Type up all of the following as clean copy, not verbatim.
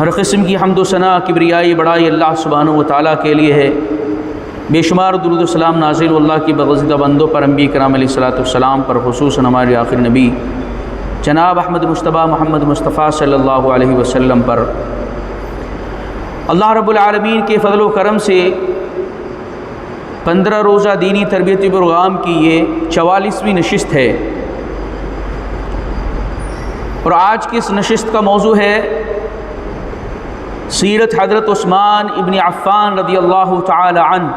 ہر قسم کی حمد و ثنا کبریائی بڑائی اللہ سبحانہ و تعالیٰ کے لیے ہے۔ بے شمار درود و سلام نازل اللہ کی بغضیدہ بندوں پر، انبیاء کرام علیہ الصلوۃ والسلام پر، خصوصاً ہمارے آخر نبی جناب احمد مصطفیٰ محمد مصطفیٰ صلی اللہ علیہ وسلم پر۔ اللہ رب العالمین کے فضل و کرم سے 15 روزہ دینی تربیتی پروگرام کی یہ 44ویں نشست ہے، اور آج کی اس نشست کا موضوع ہے سیرت حضرت عثمان ابن عفان رضی اللہ تعالی عنہ۔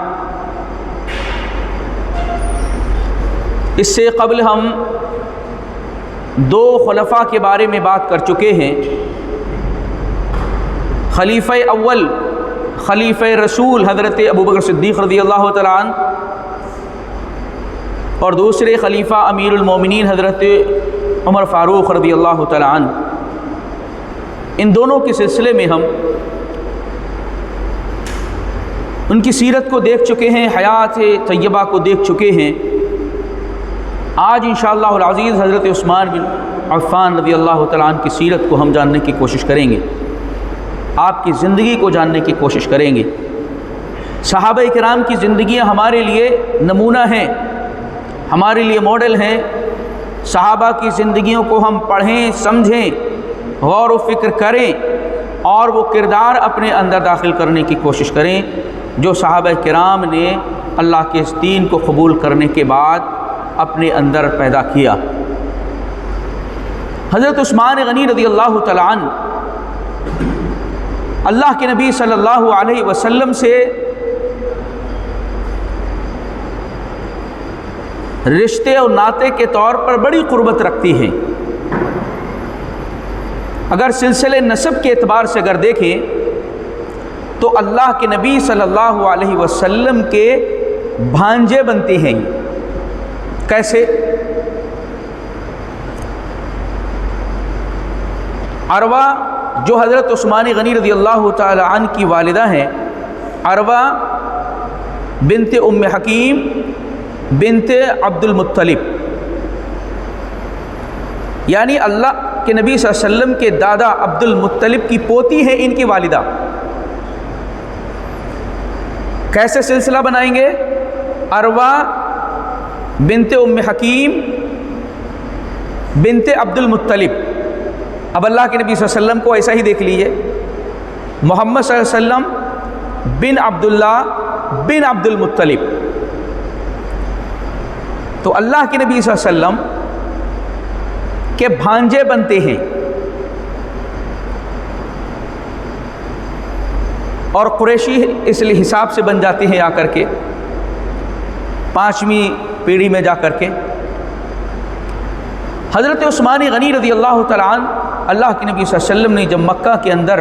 اس سے قبل ہم 2 خلفاء کے بارے میں بات کر چکے ہیں، خلیفہ اول خلیفہ رسول حضرت ابوبکر صدیق رضی اللہ تعالی عنہ، اور دوسرے خلیفہ امیر المومنین حضرت عمر فاروق رضی اللہ تعالی عنہ۔ ان دونوں کے سلسلے میں ہم ان کی سیرت کو دیکھ چکے ہیں، حیات طیبہ کو دیکھ چکے ہیں۔ آج انشاءاللہ العزیز حضرت عثمان بن عفان رضی اللہ تعالیٰ عنہ کی سیرت کو ہم جاننے کی کوشش کریں گے، آپ کی زندگی کو جاننے کی کوشش کریں گے۔ صحابہ کرام کی زندگیاں ہمارے لیے نمونہ ہیں، ہمارے لیے ماڈل ہیں۔ صحابہ کی زندگیوں کو ہم پڑھیں، سمجھیں، غور و فکر کریں، اور وہ کردار اپنے اندر داخل کرنے کی کوشش کریں جو صحابہ کرام نے اللہ کے اس دین کو قبول کرنے کے بعد اپنے اندر پیدا کیا۔ حضرت عثمان غنی رضی اللہ تعالی عنہ اللہ کے نبی صلی اللہ علیہ وسلم سے رشتے اور ناطے کے طور پر بڑی قربت رکھتی ہیں۔ اگر سلسلے نسب کے اعتبار سے اگر دیکھیں تو اللہ کے نبی صلی اللہ علیہ وسلم کے بھانجے بنتے ہیں۔ کیسے؟ عروہ جو حضرت عثمان غنی رضی اللہ تعالی عنہ کی والدہ ہیں، عروہ بنت ام حکیم بنت عبد المطلب، یعنی اللہ کہ نبی صلی اللہ علیہ وسلم کے دادا عبد المطلب کی پوتی ہے ان کی والدہ۔ کیسے سلسلہ بنائیں گے؟ عروہ بنت ام حکیم بنت عبد المطلب۔ اب اللہ کے نبی صلی اللہ علیہ وسلم کو ایسا ہی دیکھ لیجئے، محمد صلی اللہ علیہ وسلم بن عبداللہ بن عبد المطلب۔ تو اللہ کے نبی صلی اللہ علیہ وسلم کے بھانجے بنتے ہیں، اور قریشی اس لیے حساب سے بن جاتے ہیں آ کر کے 5ویں پیڑھی میں جا کر کے۔ حضرت عثمان غنی رضی اللہ تعالیٰ عنہ اللہ کے نبی صلی اللہ علیہ وسلم نے جب مکہ کے اندر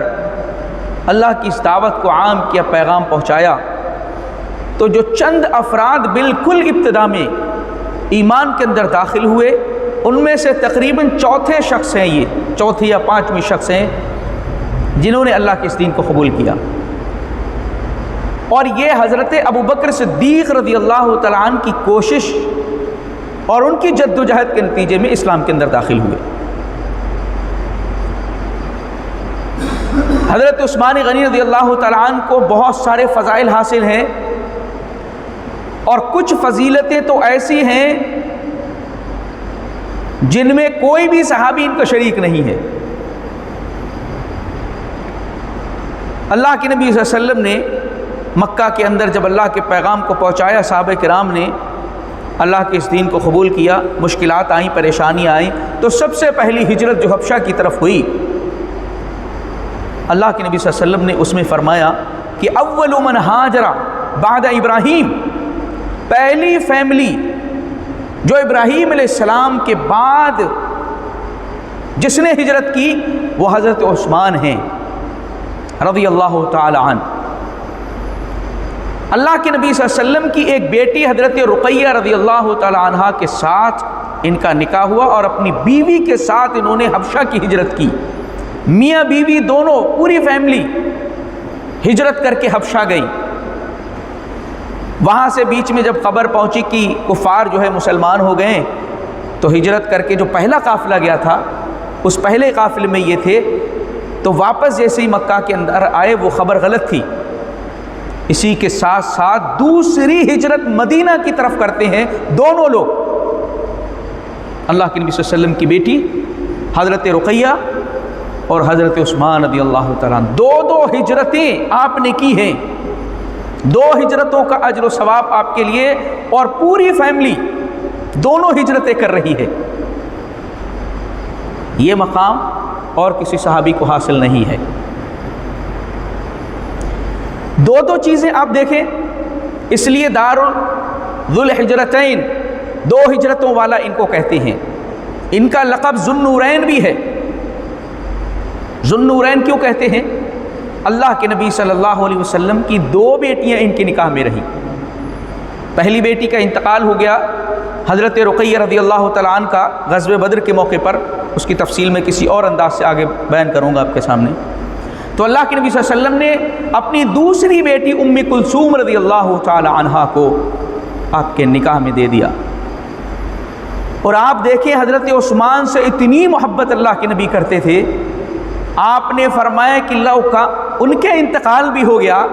اللہ کی اس دعوت کو عام کیا، پیغام پہنچایا، تو جو چند افراد بالکل ابتدا میں ایمان کے اندر داخل ہوئے، ان میں سے تقریباً چوتھے شخص ہیں، یہ چوتھی یا 5ویں شخص ہیں جنہوں نے اللہ کے اس دین کو قبول کیا، اور یہ حضرت ابوبکر صدیق رضی اللہ تعالیٰ عنہ کی کوشش اور ان کی جد و جہد کے نتیجے میں اسلام کے اندر داخل ہوئے۔ حضرت عثمان غنی رضی اللہ تعالیٰ عنہ کو بہت سارے فضائل حاصل ہیں، اور کچھ فضیلتیں تو ایسی ہیں جن میں کوئی بھی صحابی ان کا شریک نہیں ہے۔ اللہ کے نبی صلی اللہ علیہ وسلم نے مکہ کے اندر جب اللہ کے پیغام کو پہنچایا، صحابہ کرام نے اللہ کے اس دین کو قبول کیا، مشکلات آئیں، پریشانیاں آئیں، تو سب سے پہلی ہجرت جو حبشہ کی طرف ہوئی، اللہ کے نبی صلی اللہ علیہ وسلم نے اس میں فرمایا کہ اول من ہاجر بعد ابراہیم، پہلی فیملی جو ابراہیم علیہ السلام کے بعد جس نے ہجرت کی وہ حضرت عثمان ہیں رضی اللہ تعالی عنہ۔ اللہ کے نبی صلی اللہ علیہ وسلم کی ایک بیٹی حضرت رقیہ رضی اللہ تعالی عنہ کے ساتھ ان کا نکاح ہوا، اور اپنی بیوی کے ساتھ انہوں نے حبشہ کی ہجرت کی۔ میاں بیوی دونوں، پوری فیملی ہجرت کر کے حبشہ گئی۔ وہاں سے بیچ میں جب خبر پہنچی کہ کفار جو ہے مسلمان ہو گئے، تو ہجرت کر کے جو پہلا قافلہ گیا تھا اس پہلے قافلے میں یہ تھے، تو واپس جیسے ہی مکہ کے اندر آئے وہ خبر غلط تھی. اسی کے ساتھ ساتھ دوسری ہجرت مدینہ کی طرف کرتے ہیں دونوں لوگ. اللہ کے نبی صلی اللہ علیہ وسلم کی بیٹی حضرت رقیہ اور حضرت عثمان رضی اللہ تعالیٰ عنہ, دو ہجرتیں آپ نے کی ہیں. 2 ہجرتوں کا اجر و ثواب آپ کے لیے, اور پوری فیملی دونوں ہجرتیں کر رہی ہے. یہ مقام اور کسی صحابی کو حاصل نہیں ہے. 2 چیزیں آپ دیکھیں, اس لیے دار ذو الحجرتین, 2 ہجرتوں والا ان کو کہتے ہیں. ان کا لقب ذو النورین بھی ہے. ذو النورین کیوں کہتے ہیں؟ اللہ کے نبی صلی اللہ علیہ وسلم کی 2 بیٹیاں ان کے نکاح میں رہیں. پہلی بیٹی کا انتقال ہو گیا حضرت رقیہ رضی اللہ تعالیٰ عنہ کا غزوہ بدر کے موقع پر. اس کی تفصیل میں کسی اور انداز سے آگے بیان کروں گا آپ کے سامنے. تو اللہ کے نبی صلی اللہ علیہ وسلم نے اپنی دوسری بیٹی ام کلثوم رضی اللہ تعالی عنہا کو آپ کے نکاح میں دے دیا. اور آپ دیکھیں حضرت عثمان سے اتنی محبت اللہ کے نبی کرتے تھے, آپ نے فرمایا کہ لو کا ان کے انتقال بھی ہو گیا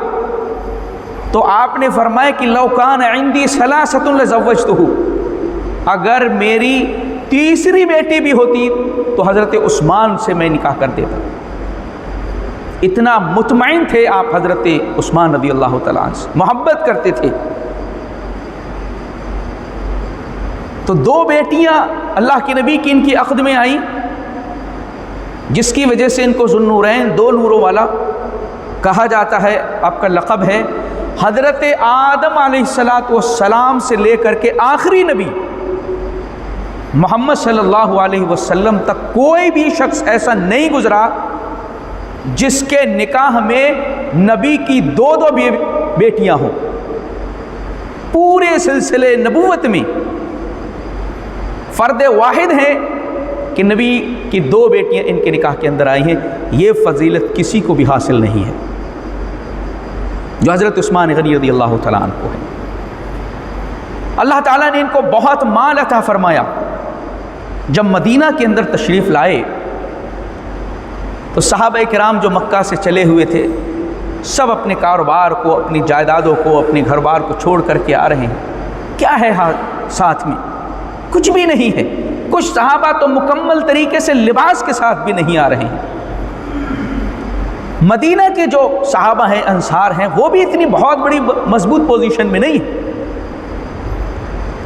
تو آپ نے فرمایا کہ لو کان عندی ثلاثۃ لزوجتہ, اگر میری تیسری بیٹی بھی ہوتی تو حضرت عثمان سے میں نکاح کر دیتا. اتنا مطمئن تھے آپ حضرت عثمان رضی اللہ تعالیٰ عنہ سے, محبت کرتے تھے. تو 2 بیٹیاں اللہ کے نبی کی ان کی عقد میں آئیں, جس کی وجہ سے ان کو ذو النورین, 2 نوروں والا کہا جاتا ہے. آپ کا لقب ہے. حضرت آدم علیہ السلام سے لے کر کے آخری نبی محمد صلی اللہ علیہ وسلم تک کوئی بھی شخص ایسا نہیں گزرا جس کے نکاح میں نبی کی 2 بیٹیاں ہوں. پورے سلسلے نبوت میں فرد واحد ہیں کہ نبی کی 2 بیٹیاں ان کے نکاح کے اندر آئی ہیں. یہ فضیلت کسی کو بھی حاصل نہیں ہے جو حضرت عثمان غنی رضی اللہ تعالیٰ عنہ کو ہے. اللہ تعالیٰ نے ان کو بہت مال عطا فرمایا. جب مدینہ کے اندر تشریف لائے تو صحابہ کرام جو مکہ سے چلے ہوئے تھے سب اپنے کاروبار کو, اپنی جائیدادوں کو, اپنے گھر بار کو چھوڑ کر کے آ رہے ہیں. کیا ہے ساتھ میں؟ کچھ بھی نہیں ہے. کچھ صحابہ تو مکمل طریقے سے لباس کے ساتھ بھی نہیں آ رہے ہیں. مدینہ کے جو صحابہ ہیں, انصار ہیں, وہ بھی اتنی بہت بڑی مضبوط پوزیشن میں نہیں ہیں,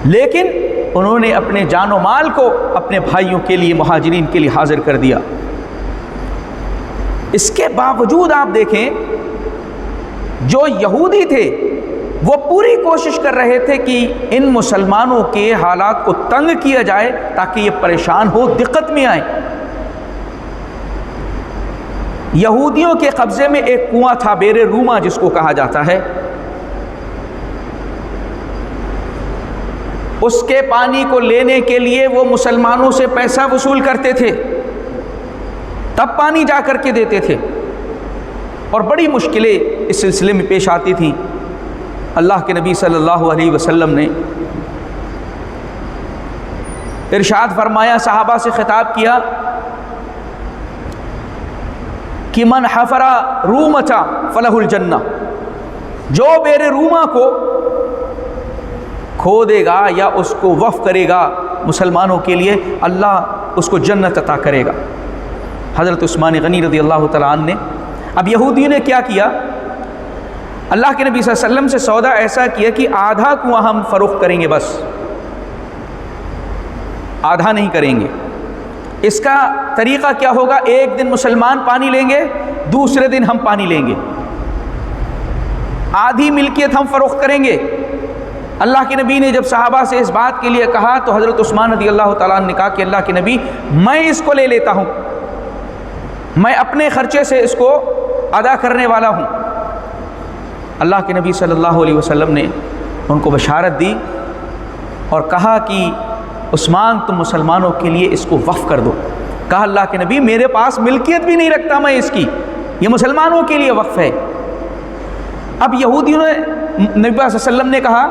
لیکن انہوں نے اپنے جان و مال کو اپنے بھائیوں کے لیے, مہاجرین کے لیے حاضر کر دیا. اس کے باوجود آپ دیکھیں جو یہودی تھے وہ پوری کوشش کر رہے تھے کہ ان مسلمانوں کے حالات کو تنگ کیا جائے تاکہ یہ پریشان ہو, دقت میں آئیں. یہودیوں کے قبضے میں ایک کنواں تھا بیر روما جس کو کہا جاتا ہے. اس کے پانی کو لینے کے لیے وہ مسلمانوں سے پیسہ وصول کرتے تھے, تب پانی جا کر کے دیتے تھے, اور بڑی مشکلیں اس سلسلے میں پیش آتی تھیں. اللہ کے نبی صلی اللہ علیہ وسلم نے ارشاد فرمایا, صحابہ سے خطاب کیا کہ من حفر رومۃ فلہ الجنہ, جو بیر روما کو کھودے گا یا اس کو وقف کرے گا مسلمانوں کے لیے, اللہ اس کو جنت عطا کرے گا. حضرت عثمان غنی رضی اللہ تعالیٰ عنہ نے, اب یہودیوں نے کیا کیا, اللہ کے نبی صلی اللہ علیہ وسلم سے سودا ایسا کیا کہ آدھا کنواں ہم فروخت کریں گے, بس آدھا نہیں کریں گے. اس کا طریقہ کیا ہوگا, ایک دن مسلمان پانی لیں گے, دوسرے دن ہم پانی لیں گے, آدھی ملکیت ہم فروخت کریں گے. اللہ کے نبی نے جب صحابہ سے اس بات کے لیے کہا تو حضرت عثمان رضی اللہ تعالیٰ عنہ نے کہا کہ اللہ کے نبی, میں اس کو لے لیتا ہوں, میں اپنے خرچے سے اس کو ادا کرنے والا ہوں. اللہ کے نبی صلی اللہ علیہ وسلم نے ان کو بشارت دی اور کہا کہ عثمان تم مسلمانوں کے لیے اس کو وقف کر دو. کہا اللہ کے نبی میرے پاس ملکیت بھی نہیں رکھتا میں اس کی, یہ مسلمانوں کے لیے وقف ہے. اب یہودیوں نے نبی صلی اللہ علیہ وسلم نے کہا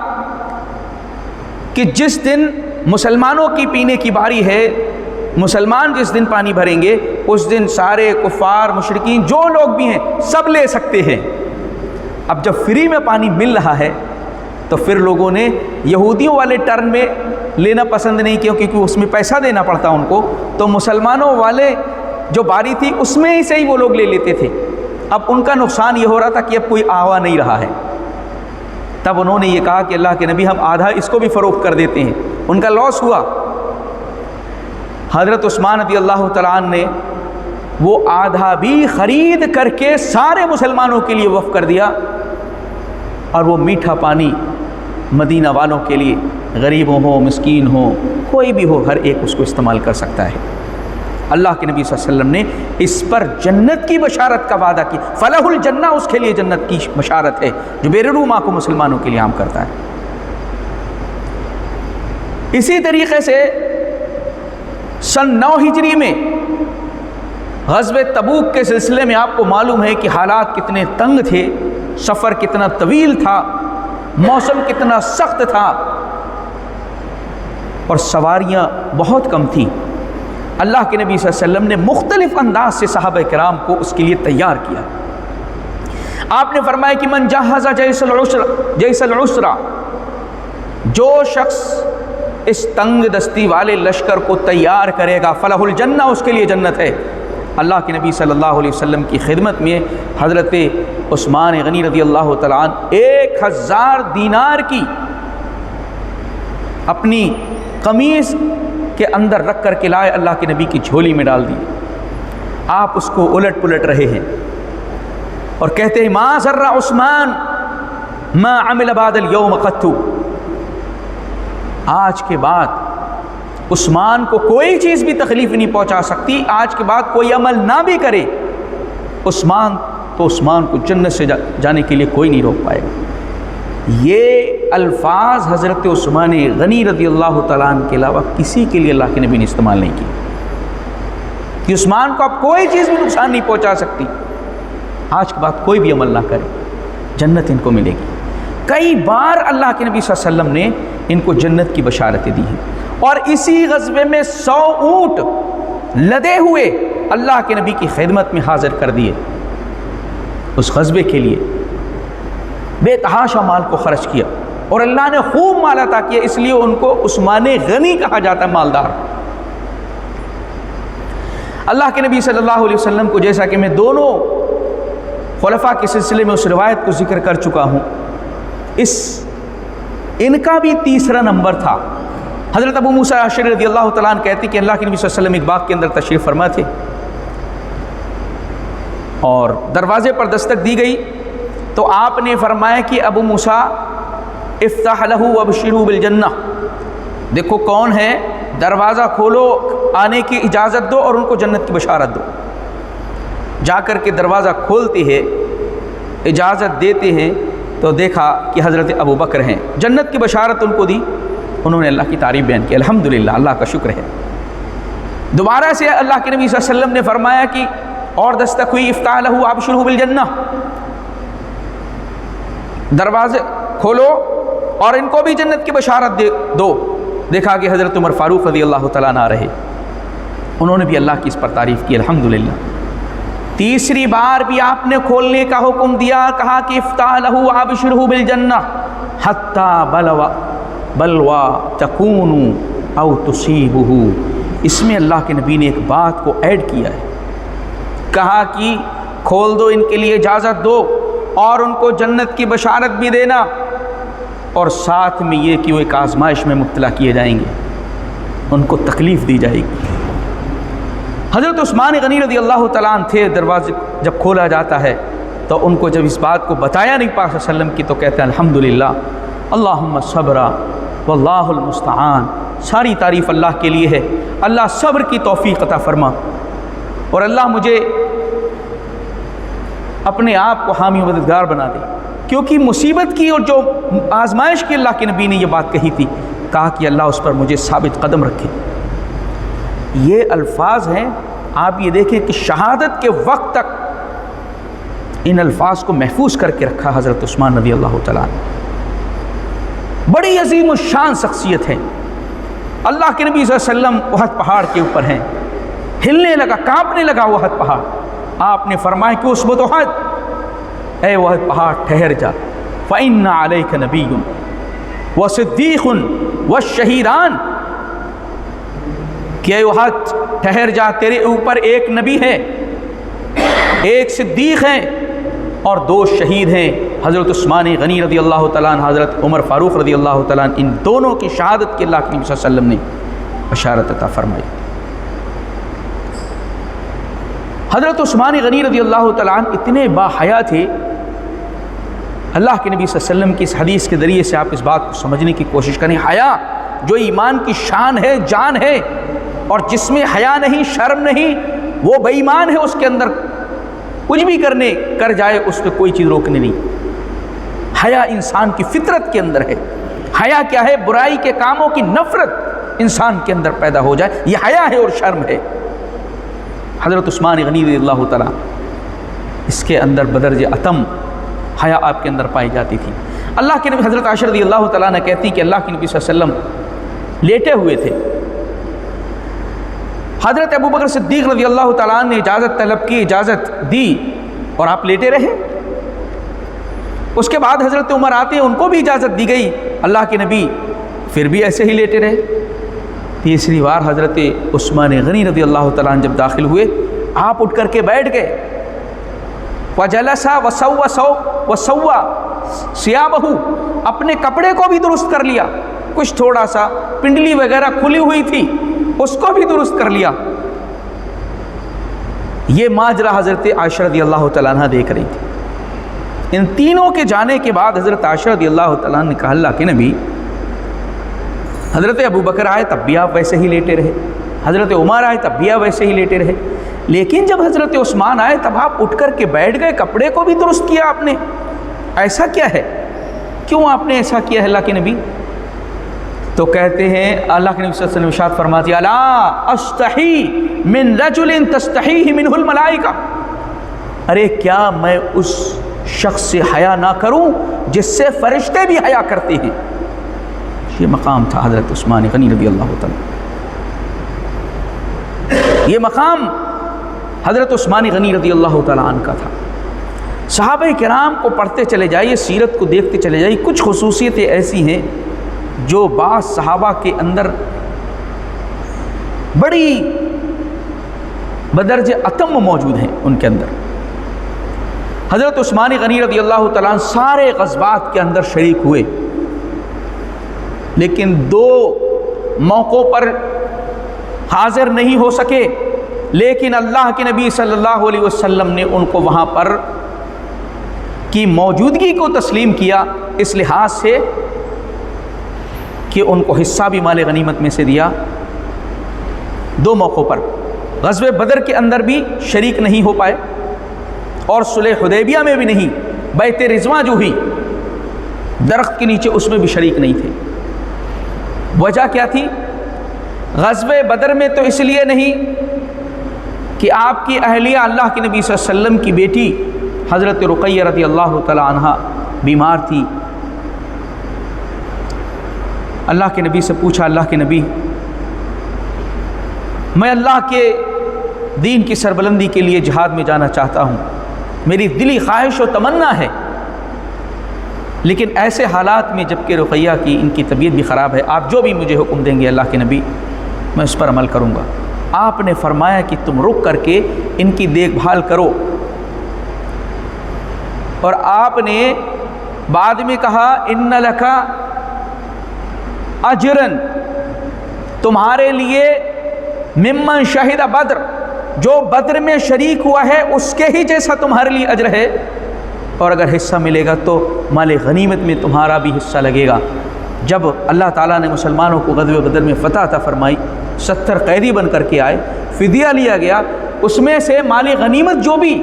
کہ جس دن مسلمانوں کی پینے کی باری ہے مسلمان جس دن پانی بھریں گے اس دن سارے کفار مشرکین جو لوگ بھی ہیں سب لے سکتے ہیں۔ اب جب فری میں پانی مل رہا ہے تو پھر لوگوں نے یہودیوں والے ٹرن میں لینا پسند نہیں کیا کیونکہ اس میں پیسہ دینا پڑتا ان کو، تو مسلمانوں والے جو باری تھی اس میں ہی سے ہی وہ لوگ لے لیتے تھے۔ اب ان کا نقصان یہ ہو رہا تھا کہ اب کوئی آوا نہیں رہا ہے، تب انہوں نے یہ کہا کہ اللہ کے نبی ہم آدھا اس کو بھی فروخت کر دیتے ہیں، ان کا لاس ہوا۔ حضرت عثمان رضی اللہ تعالیٰ عنہ نے وہ آدھا بھی خرید کر کے سارے مسلمانوں کے لیے وقف کر دیا، اور وہ میٹھا پانی مدینہ والوں کے لیے، غریبوں ہو مسکین ہو کوئی بھی ہو، ہر ایک اس کو استعمال کر سکتا ہے۔ اللہ کے نبی صلی اللہ علیہ وسلم نے اس پر جنت کی بشارت کا وعدہ کی، فلاح الجنہ اس کے لیے جنت کی بشارت ہے جو بیرونی ماہ کو مسلمانوں کے لیے عام کرتا ہے۔ اسی طریقے سے سن 9 ہجری میں غزوہ تبوک کے سلسلے میں آپ کو معلوم ہے کہ حالات کتنے تنگ تھے، سفر کتنا طویل تھا، موسم کتنا سخت تھا، اور سواریاں بہت کم تھیں۔ اللہ کے نبی صلی اللہ علیہ وسلم نے مختلف انداز سے صحابہ کرام کو اس کے لیے تیار کیا۔ آپ نے فرمایا کہ من جہز جیس العسرہ، جو شخص اس تنگ دستی والے لشکر کو تیار کرے گا فلاح الجنہ اس کے لیے جنت ہے۔ اللہ کے نبی صلی اللہ علیہ وسلم کی خدمت میں حضرت عثمان غنی رضی اللہ تعالیٰ عنہ 1000 دینار کی اپنی قمیض کے اندر رکھ کر کے لائے، اللہ کے نبی کی جھولی میں ڈال دی۔ آپ اس کو الٹ پلٹ رہے ہیں اور کہتے ہیں ما ضر عثمان ما عمل بعد اليوم قط، آج کے بعد عثمان کو کوئی چیز بھی تکلیف نہیں پہنچا سکتی، آج کے بعد کوئی عمل نہ بھی کرے عثمان کو جنت سے جانے کے لیے کوئی نہیں روک پائے گا۔ یہ الفاظ حضرت عثمان غنی رضی اللہ تعالیٰ عنہ کے علاوہ کسی کے لیے اللہ کے نبی نے استعمال نہیں کی کہ عثمان کو اب کوئی چیز بھی نقصان نہیں پہنچا سکتی، آج کے بعد کوئی بھی عمل نہ کرے جنت ان کو ملے گی۔ کئی بار اللہ کے نبی صلی اللہ علیہ وسلم نے ان کو جنت کی بشارتیں دی ہیں، اور اسی غزوے میں 100 اونٹ لدے ہوئے اللہ کے نبی کی خدمت میں حاضر کر دیے۔ اس غزوے کے لیے بے تحاشا مال کو خرچ کیا، اور اللہ نے خوب مال عطا کیا، اس لیے ان کو عثمان غنی کہا جاتا ہے، مالدار۔ اللہ کے نبی صلی اللہ علیہ وسلم کو، جیسا کہ میں دونوں خلفاء کے سلسلے میں اس روایت کو ذکر کر چکا ہوں، ان کا بھی تیسرا نمبر تھا۔ حضرت ابو موسیٰ اشعری رضی اللہ تعالیٰ عنہ کہتے کہ اللہ کے نبی صلی اللہ علیہ وسلم ایک باغ کے اندر تشریف فرما تھے، اور دروازے پر دستک دی گئی تو آپ نے فرمایا کہ ابو موسیٰ افتح لہ وابشروا بالجنہ، دیکھو کون ہے، دروازہ کھولو، آنے کی اجازت دو اور ان کو جنت کی بشارت دو۔ جا کر کے دروازہ کھولتے ہیں، اجازت دیتے ہیں، تو دیکھا کہ حضرت ابو بکر ہیں، جنت کی بشارت ان کو دی، انہوں نے اللہ کی تعریف بیان کی، الحمدللہ اللہ کا شکر ہے۔ دوبارہ سے اللہ کے نبی صلی اللہ علیہ وسلم نے فرمایا کہ اور دستک ہوئی، افتح لہ وابشروا بالجنہ، دروازے کھولو اور ان کو بھی جنت کی بشارت دو۔ دیکھا کہ حضرت عمر فاروق رضی اللہ تعالیٰ عنہ رہے، انہوں نے بھی اللہ کی اس پر تعریف کی، الحمدللہ۔ تیسری بار بھی آپ نے کھولنے کا حکم دیا، کہا کہ افتح لہ وابشروا بالجنہ حتی بلوا تکون او تصیبہ، اس میں اللہ کے نبی نے ایک بات کو ایڈ کیا ہے، کہا کہ کھول دو، ان کے لیے اجازت دو اور ان کو جنت کی بشارت بھی دینا، اور ساتھ میں یہ کہ وہ ایک آزمائش میں مبتلا کیے جائیں گے، ان کو تکلیف دی جائے گی۔ حضرت عثمان غنی رضی اللہ تعالیٰ عنہ تھے، دروازے جب کھولا جاتا ہے تو ان کو جب اس بات کو بتایا نہیں پاک صلی اللہ علیہ وسلم کی، تو کہتے ہیں الحمدللہ اللہم صبر واللہ المستعان، ساری تعریف اللہ کے لیے ہے، اللہ صبر کی توفیق عطا فرما، اور اللہ مجھے اپنے آپ کو حامی و مددگار بنا دے، کیونکہ مصیبت کی اور جو آزمائش کی اللہ کے نبی نے یہ بات کہی تھی، کہا کہ اللہ اس پر مجھے ثابت قدم رکھے۔ یہ الفاظ ہیں، آپ یہ دیکھیں کہ شہادت کے وقت تک ان الفاظ کو محفوظ کر کے رکھا حضرت عثمان رضی اللہ تعالیٰ عنہ، بڑی عظیم الشان شخصیت ہے۔ اللہ کے نبی صلی اللہ علیہ وسلم احد پہاڑ کے اوپر ہیں، ہلنے لگا، کانپنے لگا وہ احد پہاڑ۔ آپ نے فرمایا کہ اثبت احد، اے احد پہاڑ ٹھہر جا، فإن علیک نبی وصدیق والشہیدان، کہ اے احد ٹھہر جا، تیرے اوپر ایک نبی ہے، ایک صدیق ہے اور 2 شہید ہیں، حضرت عثمان غنی رضی اللہ تعالیٰ عنہ، حضرت عمر فاروق رضی اللہ تعالیٰ عنہ، ان دونوں کی شہادت کی اللہ کے نبی صلی اللہ علیہ وسلم نے بشارت عطا فرمائی۔ حضرت عثمان غنی رضی اللہ تعالیٰ عنہ اتنے باحیا تھے، اللہ کے نبی صلی اللہ علیہ وسلم کی اس حدیث کے ذریعے سے آپ اس بات کو سمجھنے کی کوشش کریں۔ حیا جو ایمان کی شان ہے، جان ہے، اور جس میں حیا نہیں، شرم نہیں، وہ بے ایمان ہے، اس کے اندر کچھ بھی کر جائے اس پہ کوئی چیز روکنے نہیں۔ حیا انسان کی فطرت کے اندر ہے۔ حیا کیا ہے؟ برائی کے کاموں کی نفرت انسان کے اندر پیدا ہو جائے، یہ حیا ہے اور شرم ہے۔ حضرت عثمان غنی رضی اللہ تعالیٰ اس کے اندر بدرج اتم حیا آپ کے اندر پائی جاتی تھی۔ اللہ کے نبی حضرت عائشہ رضی اللہ تعالیٰ نے کہتی کہ اللہ کے نبی صلی اللہ علیہ وسلم لیٹے ہوئے تھے، حضرت ابوبکر صدیق رضی اللہ تعالیٰ نے اجازت طلب کی، اجازت دی اور آپ لیٹے رہے۔ اس کے بعد حضرت عمر آتے ہیں، ان کو بھی اجازت دی گئی، اللہ کے نبی پھر بھی ایسے ہی لیٹے رہے۔ تیسری بار حضرت عثمان غنی رضی اللہ تعالیٰ عنہ جب داخل ہوئے، آپ اٹھ کر کے بیٹھ گئے، وَجَلَسَ وَسَوَّى ثِيَابَهُ، اپنے کپڑے کو بھی درست کر لیا، کچھ تھوڑا سا پنڈلی وغیرہ کھلی ہوئی تھی اس کو بھی درست کر لیا۔ یہ ماجرا حضرت عائشہ رضی اللہ تعالیٰ عنہ دیکھ رہی تھی۔ ان تینوں کے جانے کے بعد حضرت عائشہ رضی اللہ تعالیٰ عنہ نے کہا اللہ کے نبی، حضرت ابوبکر آئے تب بھی آپ ویسے ہی لیٹے رہے، حضرت عمر آئے تب بھی آپ ویسے ہی لیٹے رہے، لیکن جب حضرت عثمان آئے تب آپ اٹھ کر کے بیٹھ گئے، کپڑے کو بھی درست کیا آپ نے، ایسا کیا ہے؟ کیوں آپ نے ایسا کیا ہے اللہ کے نبی؟ تو کہتے ہیں اللہ کے نبی صلی اللہ علیہ وسلم ارشاد فرماتی الا استحی من رجل تستحیہ منہ الملائکہ، ارے کیا میں اس شخص سے حیا نہ کروں جس سے فرشتے بھی حیا کرتے ہیں؟ یہ مقام تھا حضرت عثمان غنی رضی اللہ تعالیٰ، یہ مقام حضرت عثمان غنی رضی اللہ تعالیٰ عنہ کا تھا۔ صحابہ کرام کو پڑھتے چلے جائیے، سیرت کو دیکھتے چلے جائیے، کچھ خصوصیتیں ایسی ہیں جو بعض صحابہ کے اندر بڑی بدرج اتم موجود ہیں ان کے اندر۔ حضرت عثمان غنی رضی اللہ تعالیٰ عنہ سارے غزوات کے اندر شریک ہوئے، لیکن 2 موقعوں پر حاضر نہیں ہو سکے، لیکن اللہ کے نبی صلی اللہ علیہ وسلم نے ان کو وہاں پر کی موجودگی کو تسلیم کیا، اس لحاظ سے کہ ان کو حصہ بھی مال غنیمت میں سے دیا۔ 2 موقعوں پر غزوہ بدر کے اندر بھی شریک نہیں ہو پائے، اور صلح حدیبیہ میں بھی نہیں، بیعت رضوان جو ہوئی درخت کے نیچے اس میں بھی شریک نہیں تھے۔ وجہ کیا تھی؟ غزوہ بدر میں تو اس لیے نہیں کہ آپ کی اہلیہ اللہ کے نبی صلی اللہ علیہ وسلم کی بیٹی حضرت رقیہ رضی اللہ تعالی عنہ بیمار تھی۔ اللہ کے نبی سے پوچھا، اللہ کے نبی میں اللہ کے دین کی سربلندی کے لیے جہاد میں جانا چاہتا ہوں، میری دلی خواہش و تمنا ہے، لیکن ایسے حالات میں جب کہ رقیہ کی ان کی طبیعت بھی خراب ہے، آپ جو بھی مجھے حکم دیں گے اللہ کے نبی میں اس پر عمل کروں گا۔ آپ نے فرمایا کہ تم رک کر کے ان کی دیکھ بھال کرو، اور آپ نے بعد میں کہا ان لک اجرن، تمہارے لیے ممن شہد بدر، جو بدر میں شریک ہوا ہے اس کے ہی جیسا تمہارے لیے اجر ہے، اور اگر حصہ ملے گا تو مال غنیمت میں تمہارا بھی حصہ لگے گا۔ جب اللہ تعالیٰ نے مسلمانوں کو غزوہ بدر میں فتح عطا فرمائی، 70 قیدی بن کر کے آئے، فدیہ لیا گیا، اس میں سے مال غنیمت جو بھی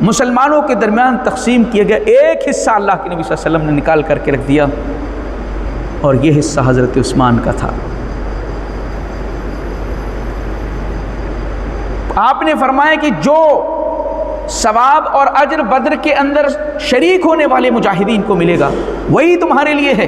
مسلمانوں کے درمیان تقسیم کیا گیا، ایک حصہ اللہ کے نبی صلی اللہ علیہ وسلم نے نکال کر کے رکھ دیا، اور یہ حصہ حضرت عثمان کا تھا۔ آپ نے فرمایا کہ جو ثواب اور اجر بدر کے اندر شریک ہونے والے مجاہدین کو ملے گا وہی تمہارے لیے ہے،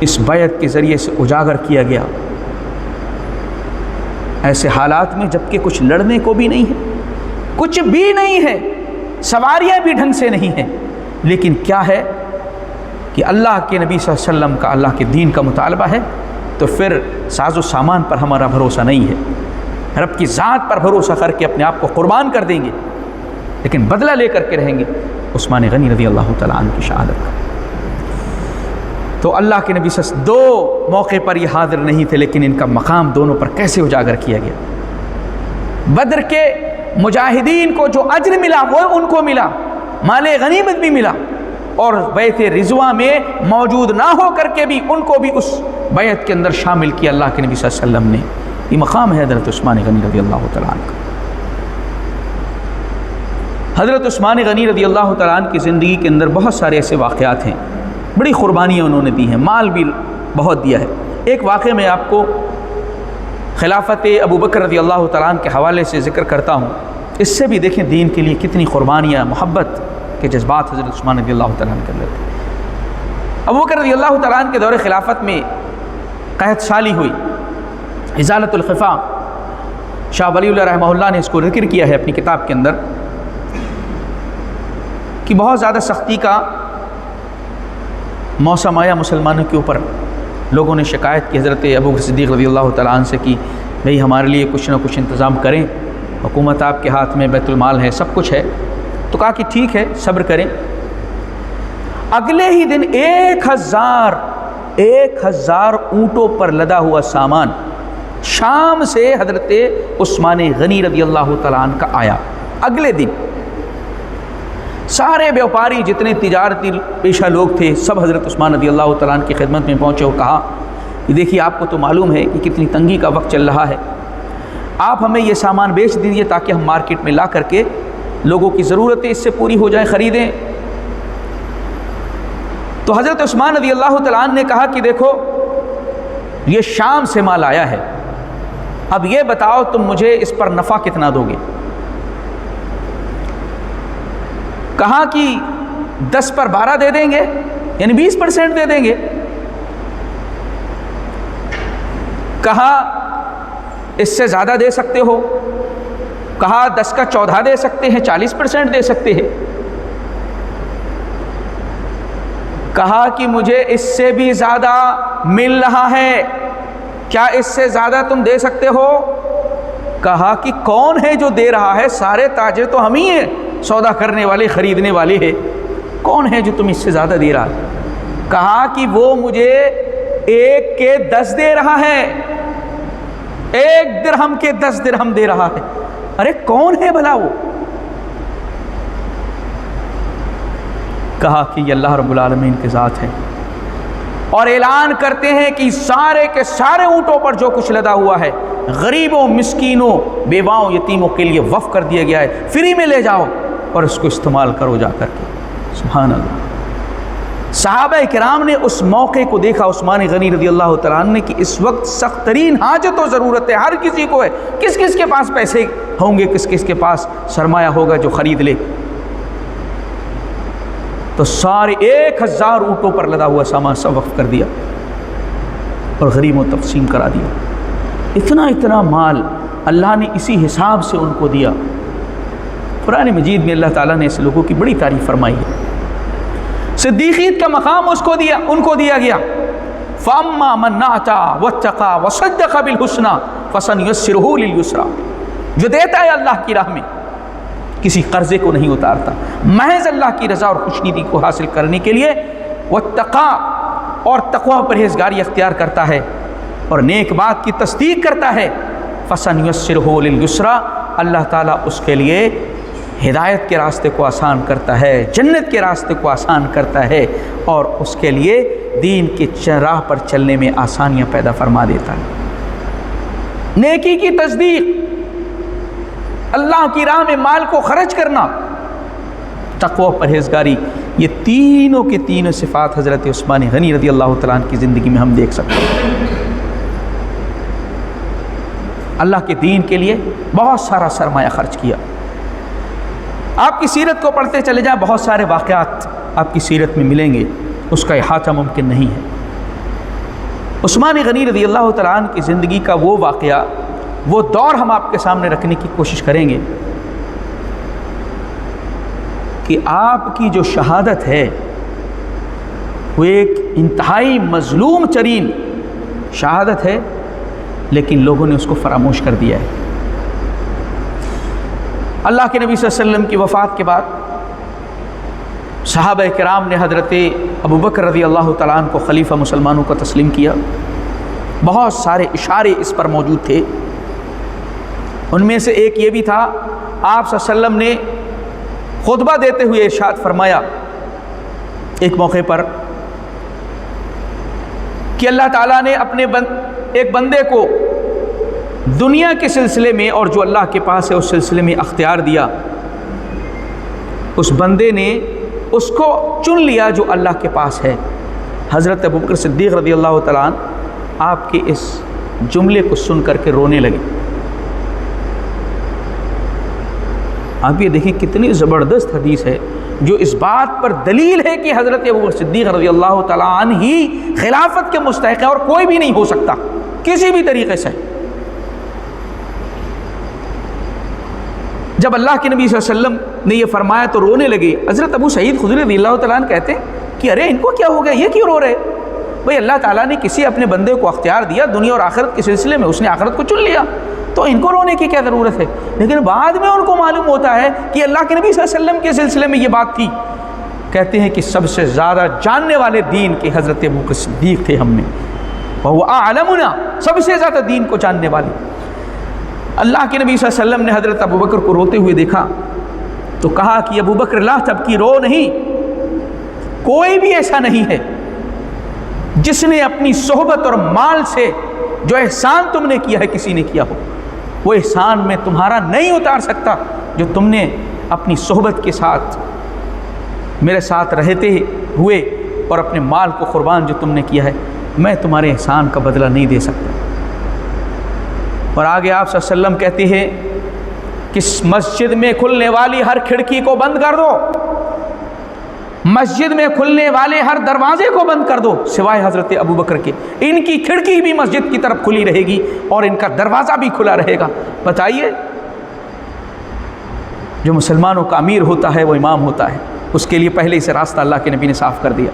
اس بیعت کے ذریعے سے اجاگر کیا گیا، ایسے حالات میں جب کہ کچھ لڑنے کو بھی نہیں ہے، کچھ بھی نہیں ہے، سواریاں بھی ڈھنگ سے نہیں ہیں، لیکن کیا ہے کہ اللہ کے نبی صلی اللہ علیہ وسلم کا، اللہ کے دین کا مطالبہ ہے، تو پھر ساز و سامان پر ہمارا بھروسہ نہیں ہے، رب کی ذات پر بھروسہ کر کے اپنے آپ کو قربان کر دیں گے، لیکن بدلہ لے کر کے رہیں گے عثمان غنی رضی اللہ تعالیٰ عنہ کی شہادت کا۔ تو اللہ کے نبی صلی اللہ علیہ وسلم دو موقع پر یہ حاضر نہیں تھے، لیکن ان کا مقام دونوں پر کیسے اجاگر کیا گیا۔ بدر کے مجاہدین کو جو اجر ملا وہ ان کو ملا، مال غنیمت بھی ملا، اور بیعت رضوان میں موجود نہ ہو کر کے بھی ان کو بھی اس بیعت کے اندر شامل کیا اللہ کے نبی صلی اللہ علیہ وسلم نے۔ یہ مقام ہے حضرت عثمان غنی رضی اللہ تعالیٰ عنہ کا۔ حضرت عثمان غنی رضی اللہ تعالیٰ عنہ کی زندگی کے اندر بہت سارے ایسے واقعات ہیں، بڑی قربانیاں انہوں نے دی ہیں، مال بھی بہت دیا ہے۔ ایک واقعہ میں آپ کو خلافت ابو بکر رضی اللہ تعالیٰ عنہ کے حوالے سے ذکر کرتا ہوں، اس سے بھی دیکھیں دین کے لیے کتنی قربانیاں، محبت کے جذبات حضرت عثمان رضی اللہ تعالیٰ عنہ کر لیتے۔ ابو بکر رضی اللہ تعالیٰ عنہ کے دور خلافت میں قحط سالی ہوئی، ازالۃ الخفا، شاہ ولی اللہ رحمہ اللہ نے اس کو ذکر کیا ہے اپنی کتاب کے اندر کہ بہت زیادہ سختی کا موسم آیا مسلمانوں کے اوپر۔ لوگوں نے شکایت کی حضرت ابو بکر صدیق رضی اللہ تعالیٰ عنہ سے کہ بھئی ہمارے لیے کچھ نہ کچھ انتظام کریں، حکومت آپ کے ہاتھ میں، بیت المال ہے، سب کچھ ہے۔ تو کہا کہ ٹھیک ہے، صبر کریں۔ اگلے ہی دن 1000 اونٹوں پر لدا ہوا سامان شام سے حضرت عثمان غنی رضی اللہ تعالیٰ عنہ کا آیا۔ اگلے دن سارے بیوپاری جتنے تجارتی پیشہ لوگ تھے سب حضرت عثمان رضی اللہ تعالیٰ عنہ کی خدمت میں پہنچے اور کہا کہ دیکھیے آپ کو تو معلوم ہے کہ کتنی تنگی کا وقت چل رہا ہے، آپ ہمیں یہ سامان بیچ دیجیے تاکہ ہم مارکیٹ میں لا کر کے لوگوں کی ضرورتیں اس سے پوری ہو جائیں، خریدیں۔ تو حضرت عثمان رضی اللہ تعالیٰ عنہ نے کہا کہ دیکھو یہ شام سے مال آیا ہے، اب یہ بتاؤ تم مجھے اس پر نفع کتنا دو گے؟ کہا کہ 10 پر 12 دے دیں گے، یعنی 20% دے دیں گے۔ کہا اس سے زیادہ دے سکتے ہو؟ کہا 10 کا 14 دے سکتے ہیں، 40% دے سکتے ہیں۔ کہا کہ مجھے اس سے بھی زیادہ مل رہا ہے، کیا اس سے زیادہ تم دے سکتے ہو؟ کہا کہ کون ہے جو دے رہا ہے؟ سارے تاجر تو ہم ہی ہیں، سودا کرنے والے، خریدنے والے ہیں، کون ہے جو تم اس سے زیادہ دے رہا ہے؟ کہا کہ وہ مجھے 1 کے 10 دے رہا ہے، 1 درہم کے 10 درہم دے رہا ہے۔ ارے کون ہے بھلا وہ؟ کہا کہ یہ اللہ رب العالمین کی ذات ہے، اور اعلان کرتے ہیں کہ سارے کے سارے اونٹوں پر جو کچھ لدا ہوا ہے غریبوں، مسکینوں، بیواؤں، یتیموں کے لیے وقف کر دیا گیا ہے، فری میں لے جاؤ اور اس کو استعمال کرو جا کر کے۔ سبحان اللہ۔ صحابہ کرام نے اس موقع کو دیکھا عثمان غنی رضی اللہ تعالیٰ عنہ نے کہ اس وقت سخت ترین حاجت و ضرورت ہے، ہر کسی کو ہے، کس کس کے پاس پیسے ہوں گے، کس کس کے پاس سرمایہ ہوگا جو خرید لے۔ تو سارے 1000 اونٹوں پر لدا ہوا سامان سب وقف کر دیا اور غریبوں تقسیم کرا دیا۔ اتنا مال اللہ نے اسی حساب سے ان کو دیا۔ قرآن مجید میں اللہ تعالیٰ نے اس لوگوں کی بڑی تعریف فرمائی ہے۔ صدیقیت کا مقام ان کو دیا گیا۔ فَأَمَّا مَنْ أَعْطَىٰ وَاتَّقَىٰ وَصَدَّقَ بِالْحُسْنَىٰ فَسَنُيَسِّرُهُ لِلْيُسْرَىٰ، جو دیتا ہے اللہ کی راہ میں، کسی قرضے کو نہیں اتارتا، محض اللہ کی رضا اور خوشنودی کو حاصل کرنے کے لیے وَاتَّقَىٰ، اور تقویٰ پرہیزگاری اختیار کرتا ہے اور نیک بات کی تصدیق کرتا ہے، فَسَنُيَسِّرُهُ لِلْيُسْرَىٰ، اللہ تعالیٰ اس کے لیے ہدایت کے راستے کو آسان کرتا ہے، جنت کے راستے کو آسان کرتا ہے، اور اس کے لیے دین کی راہ پر چلنے میں آسانیاں پیدا فرما دیتا ہے۔ نیکی کی تصدیق، اللہ کی راہ میں مال کو خرچ کرنا، تقوی، پرہیزگاری، یہ تینوں کے تینوں صفات حضرت عثمان غنی رضی اللہ تعالیٰ عنہ کی زندگی میں ہم دیکھ سکتے ہیں۔ اللہ کے دین کے لیے بہت سارا سرمایہ خرچ کیا۔ آپ کی سیرت کو پڑھتے چلے جائیں، بہت سارے واقعات آپ کی سیرت میں ملیں گے، اس کا احاطہ ممکن نہیں ہے۔ عثمان غنی رضی اللہ تعالیٰ عنہ کی زندگی کا وہ واقعہ، وہ دور ہم آپ کے سامنے رکھنے کی کوشش کریں گے کہ آپ کی جو شہادت ہے وہ ایک انتہائی مظلوم ترین شہادت ہے، لیکن لوگوں نے اس کو فراموش کر دیا ہے۔ اللہ کے نبی صلی اللہ علیہ وسلم کی وفات کے بعد صحابہ کرام نے حضرت ابوبکر رضی اللہ تعالیٰ عنہ کو خلیفہ مسلمانوں کا تسلیم کیا۔ بہت سارے اشارے اس پر موجود تھے، ان میں سے ایک یہ بھی تھا، آپ صلی اللہ علیہ وسلم نے خطبہ دیتے ہوئے ارشاد فرمایا ایک موقع پر کہ اللہ تعالیٰ نے اپنے ایک بندے کو دنیا کے سلسلے میں اور جو اللہ کے پاس ہے اس سلسلے میں اختیار دیا، اس بندے نے اس کو چن لیا جو اللہ کے پاس ہے۔ حضرت ابوبکر صدیق رضی اللہ تعالیٰ عنہ آپ کے اس جملے کو سن کر کے رونے لگے۔ آپ یہ دیکھیں کتنی زبردست حدیث ہے جو اس بات پر دلیل ہے کہ حضرت ابوبکر صدیق رضی اللہ تعالیٰ عنہ ہی خلافت کے مستحق ہے اور کوئی بھی نہیں ہو سکتا کسی بھی طریقے سے۔ جب اللہ کے نبی صلی اللہ علیہ وسلم نے یہ فرمایا تو رونے لگے۔ حضرت ابو سعید خدری رضی اللہ تعالیٰ عنہ کہتے ہیں کہ ارے ان کو کیا ہو گیا، یہ کیوں رو رہے؟ بھئی اللہ تعالیٰ نے کسی اپنے بندے کو اختیار دیا دنیا اور آخرت کے سلسلے میں، اس نے آخرت کو چن لیا، تو ان کو رونے کی کیا ضرورت ہے؟ لیکن بعد میں ان کو معلوم ہوتا ہے کہ اللہ کے نبی صلی اللہ علیہ وسلم کے سلسلے میں یہ بات تھی۔ کہتے ہیں کہ سب سے زیادہ جاننے والے دین کے حضرت ابوبکر صدیق تھے ہم میں، وَهُوَ أَعْلَمُنَا، سب سے زیادہ دین کو جاننے والے۔ اللہ کے نبی صلی اللہ علیہ وسلم نے حضرت ابوبکر کو روتے ہوئے دیکھا تو کہا کہ ابوبکر لا تبکی، رو نہیں، کوئی بھی ایسا نہیں ہے جس نے اپنی صحبت اور مال سے جو احسان تم نے کیا ہے کسی نے کیا ہو، وہ احسان میں تمہارا نہیں اتار سکتا جو تم نے اپنی صحبت کے ساتھ میرے ساتھ رہتے ہوئے اور اپنے مال کو قربان جو تم نے کیا ہے، میں تمہارے احسان کا بدلہ نہیں دے سکتا۔ اور آگے آپ صلی اللہ علیہ وسلم کہتے ہیں کہ مسجد میں کھلنے والی ہر کھڑکی کو بند کر دو، مسجد میں کھلنے والے ہر دروازے کو بند کر دو سوائے حضرت ابوبکر کے، ان کی کھڑکی بھی مسجد کی طرف کھلی رہے گی اور ان کا دروازہ بھی کھلا رہے گا۔ بتائیے، جو مسلمانوں کا امیر ہوتا ہے وہ امام ہوتا ہے، اس کے لیے پہلے سے راستہ اللہ کے نبی نے صاف کر دیا،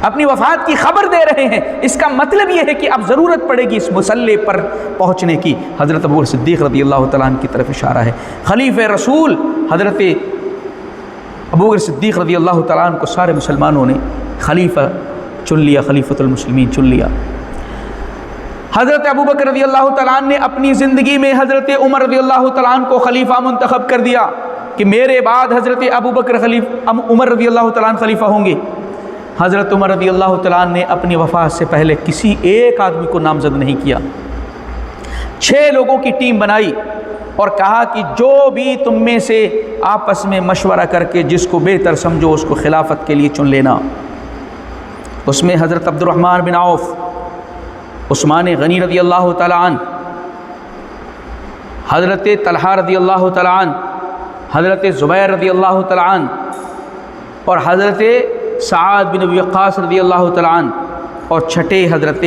اپنی وفات کی خبر دے رہے ہیں۔ اس کا مطلب یہ ہے کہ اب ضرورت پڑے گی اس مسلح پر پہنچنے کی۔ حضرت ابوبکر صدیق رضی اللہ تعالیٰ عنہ کی طرف اشارہ ہے۔ خلیفہ رسول حضرت ابوبکر صدیق رضی اللہ تعالیٰ عنہ کو سارے مسلمانوں نے خلیفہ چن لیا، خلیفۃ المسلمین چن لیا۔ حضرت ابوبکر رضی اللہ تعالیٰ عنہ نے اپنی زندگی میں حضرت عمر رضی اللہ تعالیٰ عنہ کو خلیفہ منتخب کر دیا کہ میرے بعد حضرت ابوبکر عمر رضی اللہ تعالیٰ عنہ خلیفہ ہوں گے۔ حضرت عمر رضی اللہ تعالیٰ عنہ نے اپنی وفات سے پہلے کسی ایک آدمی کو نامزد نہیں کیا، 6 لوگوں کی ٹیم بنائی اور کہا کہ جو بھی تم میں سے آپس میں مشورہ کر کے جس کو بہتر سمجھو اس کو خلافت کے لیے چن لینا۔ اس میں حضرت عبد الرحمن بن عوف، عثمان غنی رضی اللہ تعالیٰ عنہ، حضرت طلحہ رضی اللہ تعالیٰ عنہ، حضرت زبیر رضی اللہ تعالیٰ عنہ اور حضرت سعد بن ابی وقاص رضی اللہ تعالیٰ عنہ، اور چھٹے حضرت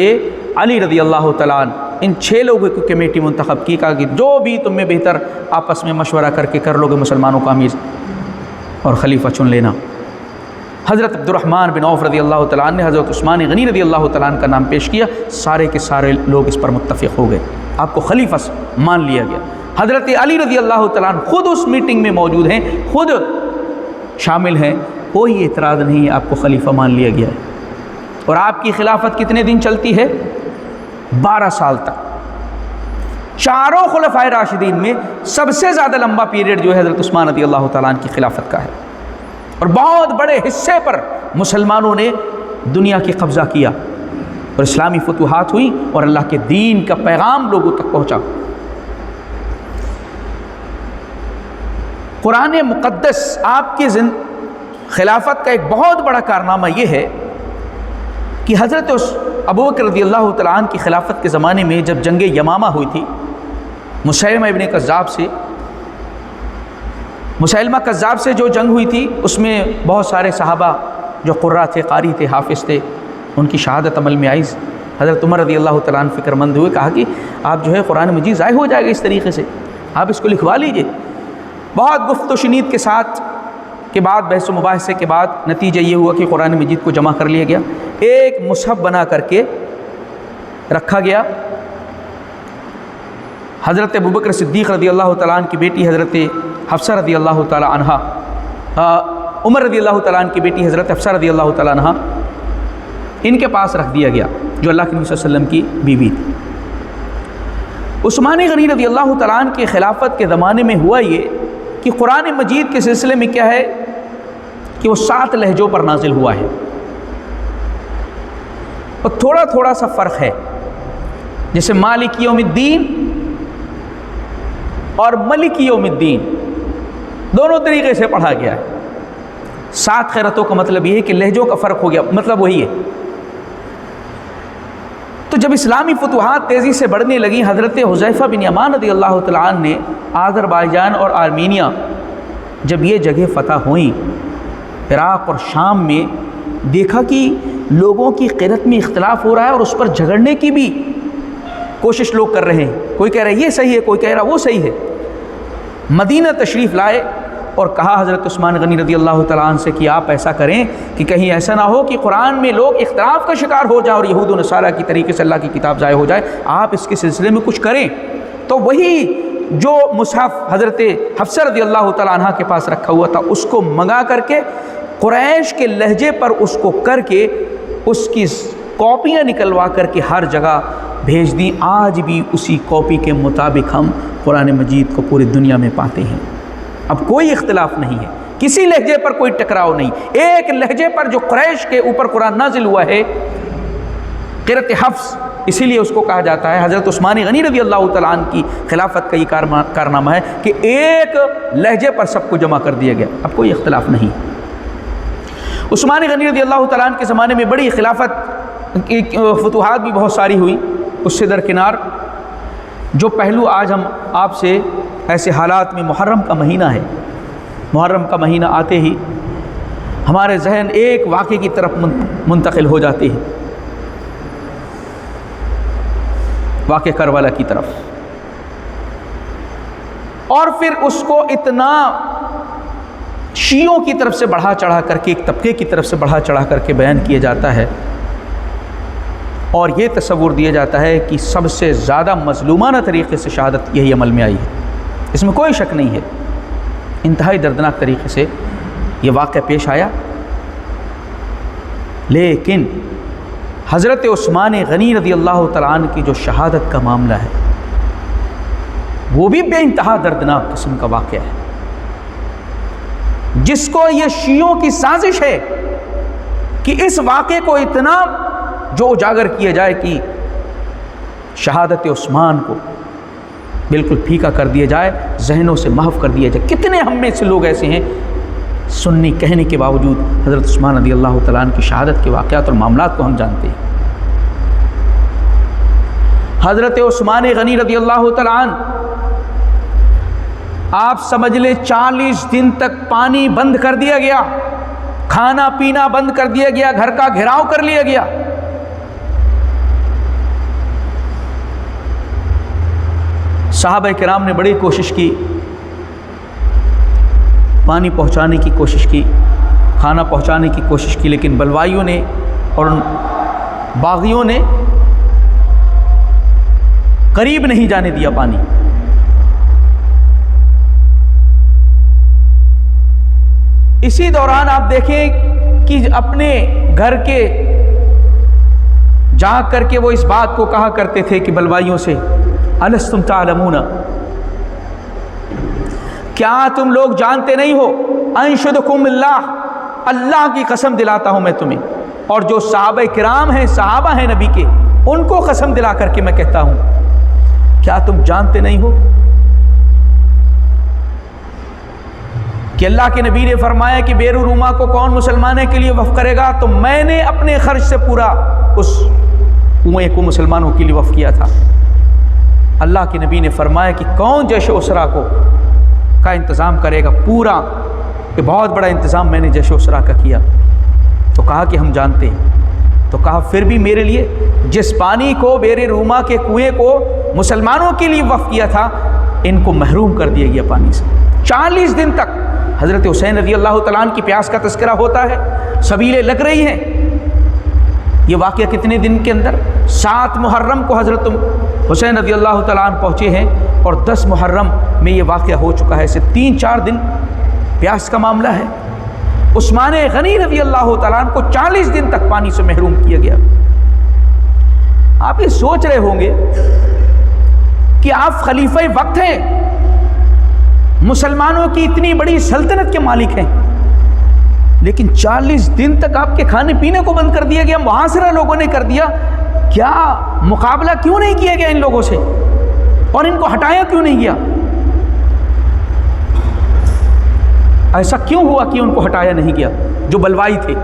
علی رضی اللہ تعالیٰ عنہ۔ ان 6 لوگوں کی کمیٹی منتخب کی، کہا کہ جو بھی تم میں بہتر آپس میں مشورہ کر کے کر لو گے مسلمانوں کا امیر اور خلیفہ چن لینا۔ حضرت عبد الرحمن بن عوف رضی اللہ تعالیٰ عنہ نے حضرت عثمان غنی رضی اللہ تعالیٰ عنہ کا نام پیش کیا، سارے کے سارے لوگ اس پر متفق ہو گئے، آپ کو خلیفہ مان لیا گیا۔ حضرت علی رضی اللہ تعالیٰ عنہ خود اس میٹنگ میں موجود ہیں، خود شامل ہیں، کوئی اعتراض نہیں ہے، آپ کو خلیفہ مان لیا گیا ہے۔ اور آپ کی خلافت کتنے دن چلتی ہے؟ 12 سال تک۔ چاروں خلفائے راشدین میں سب سے زیادہ لمبا پیریڈ جو ہے حضرت عثمان رضی اللہ تعالیٰ عنہ کی خلافت کا ہے، اور بہت بڑے حصے پر مسلمانوں نے دنیا کی قبضہ کیا اور اسلامی فتوحات ہوئی اور اللہ کے دین کا پیغام لوگوں تک پہنچا۔ قرآن مقدس آپ کی خلافت کا ایک بہت بڑا کارنامہ یہ ہے کہ حضرت ابوبکر رضی اللہ تعالیٰ عنہ کی خلافت کے زمانے میں جب جنگ یمامہ ہوئی تھی مسیلمہ ابن کذاب سے، مسیلمہ کذاب سے جو جنگ ہوئی تھی اس میں بہت سارے صحابہ جو قرہ تھے، قاری تھے، حافظ تھے، ان کی شہادت عمل میں آئی۔ حضرت عمر رضی اللہ تعالیٰ عنہ فکر مند ہوئے، کہا کہ آپ جو ہے قرآن مجید ضائع ہو جائے گا اس طریقے سے، آپ اس کو لکھوا لیجئے۔ بہت گفت و شنید کے ساتھ کے بعد، بحث و مباحثے کے بعد نتیجہ یہ ہوا کہ قرآن مجید کو جمع کر لیا گیا، ایک مصحف بنا کر کے رکھا گیا۔ حضرت ابوبکر صدیق رضی اللہ تعالیٰ عنہ کی بیٹی حضرت حفصہ رضی اللہ تعالیٰ عنہ، عمر رضی اللہ تعالیٰ عنہ کی بیٹی حضرت حفصہ رضی اللہ تعالیٰ عنہ، ان کے پاس رکھ دیا گیا، جو اللہ کے نبی صلی اللہ علیہ وسلم کی بیوی تھی۔ عثمان غنی رضی اللہ تعالیٰ عنہ کی خلافت کے زمانے میں ہوا یہ کہ قرآن مجید کے سلسلے میں کیا ہے کہ وہ 7 لہجوں پر نازل ہوا ہے، اور تھوڑا تھوڑا سا فرق ہے، جیسے مالک یوم الدین اور ملک یوم الدین دونوں طریقے سے پڑھا گیا ہے۔ 7 خیرتوں کا مطلب یہ ہے کہ لہجوں کا فرق ہو گیا، مطلب وہی ہے۔ تو جب اسلامی فتوحات تیزی سے بڑھنے لگیں، حضرت حذیفہ بن یمان رضی اللہ تعالیٰ عنہ نے آذربائیجان اور آرمینیا، جب یہ جگہ فتح ہوئیں عراق اور شام میں، دیکھا کہ لوگوں کی قرأت میں اختلاف ہو رہا ہے اور اس پر جھگڑنے کی بھی کوشش لوگ کر رہے ہیں، کوئی کہہ رہا ہے یہ صحیح ہے، کوئی کہہ رہا وہ صحیح ہے۔ مدینہ تشریف لائے اور کہا حضرت عثمان غنی رضی اللہ تعالیٰ عنہ سے کہ آپ ایسا کریں کہ کہیں ایسا نہ ہو کہ قرآن میں لوگ اختلاف کا شکار ہو جائیں اور یہود و نصارہ کی طریقے سے اللہ کی کتاب ضائع ہو جائے، آپ اس کے سلسلے میں کچھ کریں۔ تو وہی جو مصحف حضرت حفصہ رضی اللہ تعالیٰ عنہ کے پاس رکھا ہوا تھا، اس کو منگا کر کے قریش کے لہجے پر اس کو کر کے اس کی کاپیاں نکلوا کر کے ہر جگہ بھیج دیں۔ آج بھی اسی کاپی کے مطابق ہم قرآن مجید کو پوری دنیا میں پاتے ہیں۔ اب کوئی اختلاف نہیں ہے، کسی لہجے پر کوئی ٹکراؤ نہیں، ایک لہجے پر جو قریش کے اوپر قرآن نازل ہوا ہے، قرأت حفص، اسی لیے اس کو کہا جاتا ہے حضرت عثمان غنی رضی اللہ تعالیٰ عنہ کی خلافت کا یہ کارنامہ ہے کہ ایک لہجے پر سب کو جمع کر دیا گیا، اب کوئی اختلاف نہیں۔ عثمان غنی رضی اللہ تعالیٰ عنہ کے زمانے میں بڑی خلافت کی فتوحات بھی بہت ساری ہوئی۔ اس سے درکنار جو پہلو آج ہم آپ سے ایسے حالات میں، محرم کا مہینہ ہے، محرم کا مہینہ آتے ہی ہمارے ذہن ایک واقعے کی طرف منتقل ہو جاتے ہیں، واقعہ کربلا کی طرف، اور پھر اس کو اتنا شیعوں کی طرف سے بڑھا چڑھا کر کے، ایک طبقے کی طرف سے بڑھا چڑھا کر کے بیان کیا جاتا ہے، اور یہ تصور دیا جاتا ہے کہ سب سے زیادہ مظلومانہ طریقے سے شہادت یہی عمل میں آئی ہے، اس میں کوئی شک نہیں ہے۔ انتہائی دردناک طریقے سے یہ واقعہ پیش آیا، لیکن حضرت عثمان غنی رضی اللہ تعالیٰ عنہ کی جو شہادت کا معاملہ ہے، وہ بھی بے انتہا دردناک قسم کا واقعہ ہے، جس کو یہ شیعوں کی سازش ہے کہ اس واقعے کو اتنا جو اجاگر کیا جائے کہ شہادت عثمان کو بالکل پھیکا کر دیا جائے، ذہنوں سے محو کر دیا جائے۔ کتنے ہم میں سے لوگ ایسے ہیں سنی کہنے کے باوجود حضرت عثمان رضی اللہ تعالیٰ عنہ کی شہادت کے واقعات اور معاملات کو ہم جانتے ہیں۔ حضرت عثمان غنی رضی اللہ تعالیٰ عنہ، آپ سمجھ لیں 40 دن تک پانی بند کر دیا گیا، کھانا پینا بند کر دیا گیا، گھر کا گھیراؤ کر لیا گیا۔ صحابہ کرام نے بڑی کوشش کی، پانی پہنچانے کی کوشش کی، کھانا پہنچانے کی کوشش کی، لیکن بلوائیوں نے اور باغیوں نے قریب نہیں جانے دیا پانی۔ اسی دوران آپ دیکھیں کہ اپنے گھر کے جا کر کے وہ اس بات کو کہا کرتے تھے کہ بلوائیوں سے، الستم تعلمون، کیا تم لوگ جانتے نہیں ہو، انشدکم اللہ، اللہ کی قسم دلاتا ہوں میں تمہیں، اور جو صحابہ کرام ہیں، صحابہ ہیں نبی کے، ان کو قسم دلا کر کے میں کہتا ہوں، کیا تم جانتے نہیں ہو کہ اللہ کے نبی نے فرمایا کہ بیرو روما کو کون مسلمانوں کے لیے وقف کرے گا، تو میں نے اپنے خرچ سے پورا اس کنویں کو مسلمانوں کے لیے وقف کیا تھا۔ اللہ کے نبی نے فرمایا کہ کون جیش اسرا کو کا انتظام کرے گا، پورا یہ بہت بڑا انتظام میں نے جیش اسرا کا کیا۔ تو کہا کہ ہم جانتے ہیں۔ تو کہا پھر بھی میرے لیے جس پانی کو بیر روما کے کنویں کو مسلمانوں کے لیے وقف کیا تھا ان کو محروم کر دیا گیا پانی سے۔ 40 دن تک حضرت حسین رضی اللہ تعالیٰ عنہ کی پیاس کا تذکرہ ہوتا ہے، سبیلیں لگ رہی ہیں۔ یہ واقعہ کتنے دن کے اندر؟ 7 محرم کو حضرت حسین رضی اللہ تعالیٰ عنہ پہنچے ہیں اور 10 محرم میں یہ واقعہ ہو چکا ہے۔ اسے 3-4 دن پیاس کا معاملہ ہے۔ عثمان غنی رضی اللہ تعالیٰ عنہ کو 40 دن تک پانی سے محروم کیا گیا۔ آپ یہ سوچ رہے ہوں گے کہ آپ خلیفہ وقت ہیں، مسلمانوں کی اتنی بڑی سلطنت کے مالک ہیں، لیکن 40 دن تک آپ کے کھانے پینے کو بند کر دیا گیا، محاصرہ لوگوں نے کر دیا۔ کیا مقابلہ کیوں نہیں کیا گیا ان لوگوں سے، اور ان کو ہٹایا کیوں نہیں گیا؟ ایسا کیوں ہوا کہ ان کو ہٹایا نہیں گیا جو بلوائی تھے؟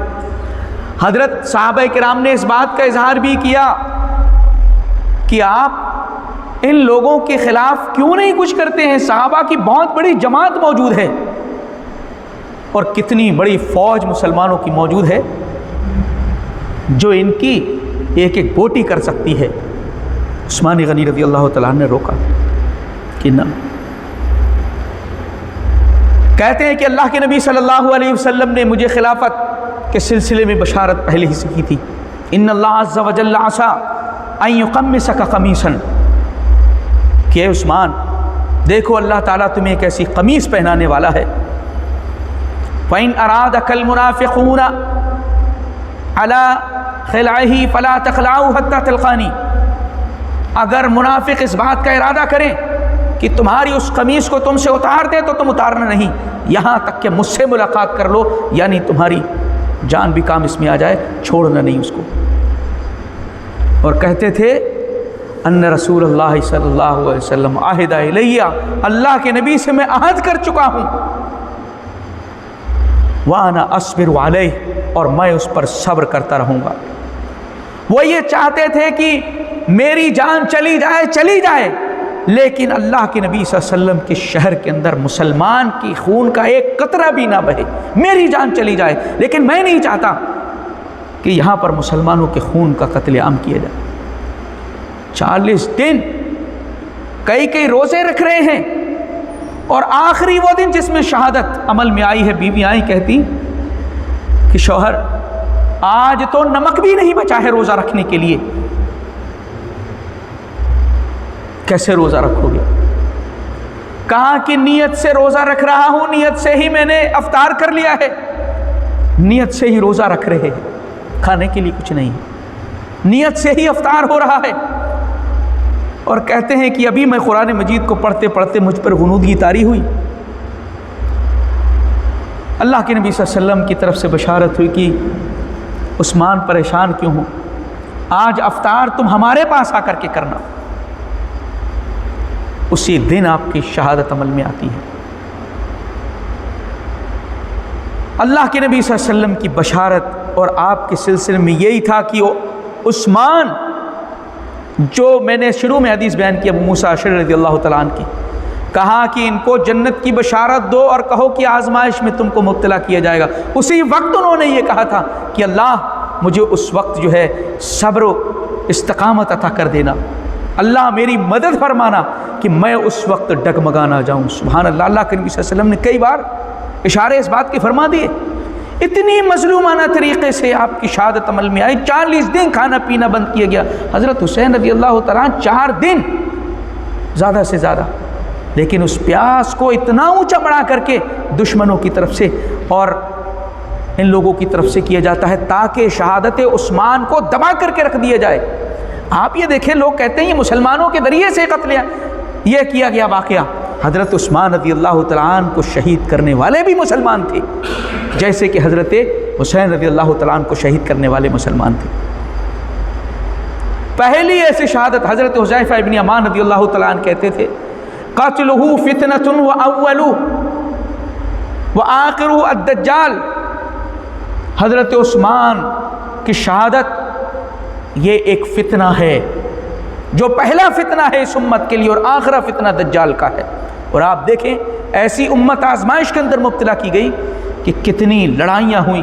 حضرت صحابہ کرام نے اس بات کا اظہار بھی کیا کہ آپ ان لوگوں کے خلاف کیوں نہیں کچھ کرتے ہیں؟ صحابہ کی بہت بڑی جماعت موجود ہے اور کتنی بڑی فوج مسلمانوں کی موجود ہے جو ان کی ایک ایک بوٹی کر سکتی ہے۔ عثمان غنی رضی اللہ تعالیٰ نے روکا کہ نہ۔ کہتے ہیں کہ اللہ کے نبی صلی اللہ علیہ وسلم نے مجھے خلافت کے سلسلے میں بشارت پہلے ہی سے کی تھی، ان اللہ عز و جل عسى ان یقمصک قمیصا، کہ اے عثمان دیکھو اللہ تعالیٰ تمہیں ایک ایسی قمیص پہنانے والا ہے۔ فَإِنْ أَرَادَكَ الْمُنَافِقُونَ عَلَى خِلْعِهِ فَلَا تَخْلَعُوا حَتَّى تَلْقَانِي، اگر منافق اس بات کا ارادہ کریں کہ تمہاری اس قمیص کو تم سے اتار دیں تو تم اتارنا نہیں یہاں تک کہ مجھ سے ملاقات کر لو، یعنی تمہاری جان بھی کام اس میں آ جائے، چھوڑنا نہیں اس کو۔ اور کہتے تھے ان رسول اللہ صلی اللہ علیہ وسلم عہد الیہ، اللہ کے نبی سے میں عہد کر چکا ہوں، وانا اصبر علیہ، اور میں اس پر صبر کرتا رہوں گا۔ وہ یہ چاہتے تھے کہ میری جان چلی جائے، لیکن اللہ کے نبی صلی اللہ علیہ وسلم کے شہر کے اندر مسلمان کی خون کا ایک قطرہ بھی نہ بہے، میری جان چلی جائے، لیکن میں نہیں چاہتا کہ یہاں پر مسلمانوں کے خون کا قتل عام کیا جائے۔ 40 دن کئی روزے رکھ رہے ہیں، اور آخری وہ دن جس میں شہادت عمل میں آئی ہے، بیوی آئی کہتی کہ شوہر آج تو نمک بھی نہیں بچا ہے روزہ رکھنے کے لیے، کیسے روزہ رکھو گے؟ کہا کہ نیت سے روزہ رکھ رہا ہوں، نیت سے ہی میں نے افطار کر لیا ہے، نیت سے ہی روزہ رکھ رہے ہیں، کھانے کے لیے کچھ نہیں، نیت سے ہی افطار ہو رہا ہے۔ اور کہتے ہیں کہ ابھی میں قرآن مجید کو پڑھتے پڑھتے مجھ پر غنودگی طاری ہوئی، اللہ کے نبی صلی اللہ علیہ وسلم کی طرف سے بشارت ہوئی کہ عثمان پریشان کیوں ہو، آج افطار تم ہمارے پاس آ کر کے کرنا۔ اسی دن آپ کی شہادت عمل میں آتی ہے۔ اللہ کے نبی صلی اللہ علیہ وسلم کی بشارت اور آپ کے سلسلے میں یہی تھا کہ عثمان، جو میں نے شروع میں حدیث بیان کی ابو موسیٰ اشعری رضی اللہ تعالیٰ عنہ کی، کہا کہ ان کو جنت کی بشارت دو اور کہو کہ آزمائش میں تم کو مبتلا کیا جائے گا، اسی وقت انہوں نے یہ کہا تھا کہ اللہ مجھے اس وقت جو ہے صبر و استقامت عطا کر دینا، اللہ میری مدد فرمانا کہ میں اس وقت ڈگمگا نہ جاؤں۔ سبحان اللہ، اللہ کے نبی صلی اللہ علیہ وسلم نے کئی بار اشارے اس بات کے فرما دیے۔ اتنی مظلومانہ طریقے سے آپ کی شہادت عمل میں آئی، 40 دن کھانا پینا بند کیا گیا۔ حضرت حسین رضی اللہ تعالیٰ 4 دن زیادہ سے زیادہ، لیکن اس پیاس کو اتنا اونچا بڑھا کر کے دشمنوں کی طرف سے اور ان لوگوں کی طرف سے کیا جاتا ہے تاکہ شہادت عثمان کو دبا کر کے رکھ دیا جائے۔ آپ یہ دیکھیں، لوگ کہتے ہیں یہ مسلمانوں کے ذریعے سے قتل یہ کیا گیا واقعہ، حضرت عثمان رضی اللہ تعالیٰ عنہ کو شہید کرنے والے بھی مسلمان تھے، جیسے کہ حضرت حسین رضی اللہ تعالیٰ عنہ کو شہید کرنے والے مسلمان تھے۔ پہلی ایسی شہادت حضرت حذیفہ ابن یمان رضی اللہ تعالیٰ عنہ کہتے تھے، قاتلہ فتنۃ واولہ وآخرہ الدجال۔ حضرت عثمان کی شہادت یہ ایک فتنہ ہے، جو پہلا فتنہ ہے اس امت کے لیے، اور آخرا فتنہ دجال کا ہے۔ اور آپ دیکھیں ایسی امت آزمائش کے اندر مبتلا کی گئی کہ کتنی لڑائیاں ہوئیں،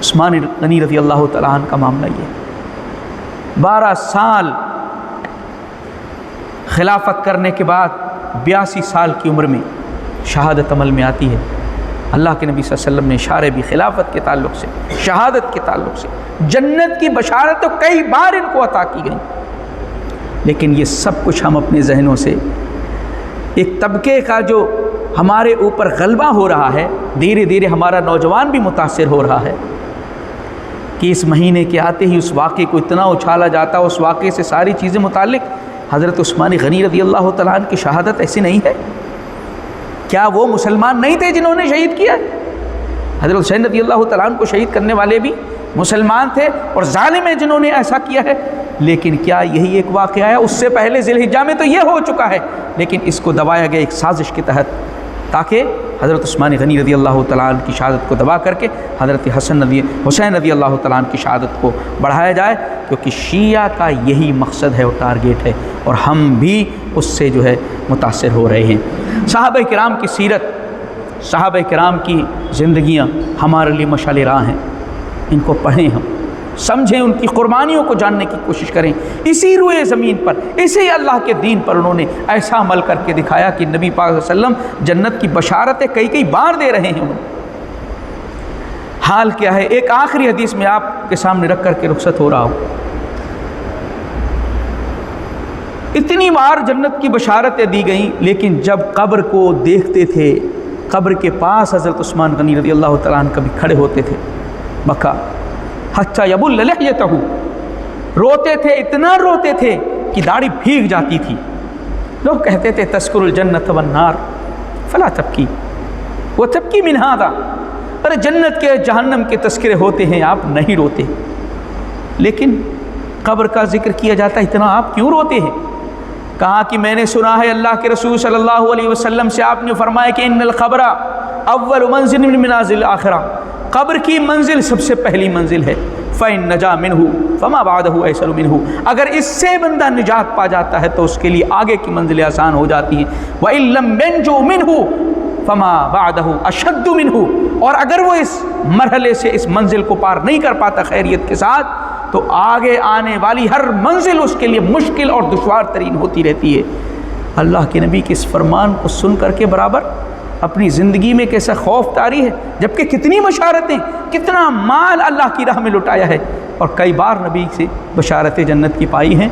عثمان غنی رضی اللہ تعالیٰ عنہ کا معاملہ یہ 12 سال خلافت کرنے کے بعد 82 سال کی عمر میں شہادت عمل میں آتی ہے۔ اللہ کے نبی صلی اللہ علیہ وسلم نے اشارے بھی خلافت کے تعلق سے، شہادت کے تعلق سے، جنت کی بشارت تو کئی بار ان کو عطا کی گئیں، لیکن یہ سب کچھ ہم اپنے ذہنوں سے ایک طبقے کا جو ہمارے اوپر غلبہ ہو رہا ہے، دھیرے دھیرے ہمارا نوجوان بھی متاثر ہو رہا ہے کہ اس مہینے کے آتے ہی اس واقعے کو اتنا اچھالا جاتا، اس واقعے سے ساری چیزیں متعلق۔ حضرت عثمان غنی رضی اللہ تعالیٰ عنہ کی شہادت ایسی نہیں ہے؟ کیا وہ مسلمان نہیں تھے جنہوں نے شہید کیا؟ حضرت حسین رضی اللہ تعالیٰ عنہ کو شہید کرنے والے بھی مسلمان تھے اور ظالم ہیں جنہوں نے ایسا کیا ہے، لیکن کیا یہی ایک واقعہ ہے؟ اس سے پہلے ذی الحجہ میں تو یہ ہو چکا ہے، لیکن اس کو دبایا گیا ایک سازش کے تحت تاکہ حضرت عثمان غنی رضی اللہ تعالیٰ عنہ کی شہادت کو دبا کر کے حضرت حسین رضی اللہ تعالیٰ عنہ کی شہادت کو بڑھایا جائے، کیونکہ شیعہ کا یہی مقصد ہے اور ٹارگیٹ ہے، اور ہم بھی اس سے جو ہے متاثر ہو رہے ہیں۔ صحابہ کرام کی سیرت، صحابہ کرام کی زندگیاں ہمارے لیے مشعل راہ ہیں، ان کو پڑھیں، ہم سمجھیں، ان کی قربانیوں کو جاننے کی کوشش کریں۔ اسی روئے زمین پر، اسی اللہ کے دین پر انہوں نے ایسا عمل کر کے دکھایا کہ نبی پاک صلی اللہ علیہ وسلم جنت کی بشارتیں کئی بار دے رہے ہیں۔ حال کیا ہے؟ ایک آخری حدیث میں آپ کے سامنے رکھ کر کے رخصت ہو رہا ہوں۔ اتنی بار جنت کی بشارتیں دی گئیں، لیکن جب قبر کو دیکھتے تھے، قبر کے پاس حضرت عثمان غنی رضی اللہ تعالیٰ عنہ کبھی کھڑے ہوتے تھے، بکا حتی یبل لحیتہ، روتے تھے، اتنا روتے تھے کہ داڑھی بھیگ جاتی تھی۔ لوگ کہتے تھے تذکر الجنت والنار فلا تبکی وتبکی من ھذا، ارے جنت کے جہنم کے تذکرے ہوتے ہیں، آپ نہیں روتے، لیکن قبر کا ذکر کیا جاتا ہے، اتنا آپ کیوں روتے ہیں؟ کہا کہ میں نے سنا ہے اللہ کے رسول صلی اللہ علیہ وسلم سے، آپ نے فرمایا کہ ان القبر اول منزل من منازل الآخرہ، قبر کی منزل سب سے پہلی منزل ہے، فَإِن نَجَا مِنْهُ فَمَا بَعْدَهُ أَيْسَرُ مِنْهُ، اگر اس سے بندہ نجات پا جاتا ہے تو اس کے لیے آگے کی منزلیں آسان ہو جاتی ہیں، وَإِن لَمْ يَنْجُ مِنْهُ فَمَا بَعْدَهُ أَشَدُّ مِنْهُ، اور اگر وہ اس مرحلے سے اس منزل کو پار نہیں کر پاتا خیریت کے ساتھ، تو آگے آنے والی ہر منزل اس کے لیے مشکل اور دشوار ترین ہوتی رہتی ہے۔ اللہ کے نبی کے اس فرمان کو سن کر کے برابر اپنی زندگی میں کیسا خوف طاری ہے، جبکہ کتنی بشارتیں، کتنا مال اللہ کی راہ میں لٹایا ہے، اور کئی بار نبی سے بشارتیں جنت کی پائی ہیں،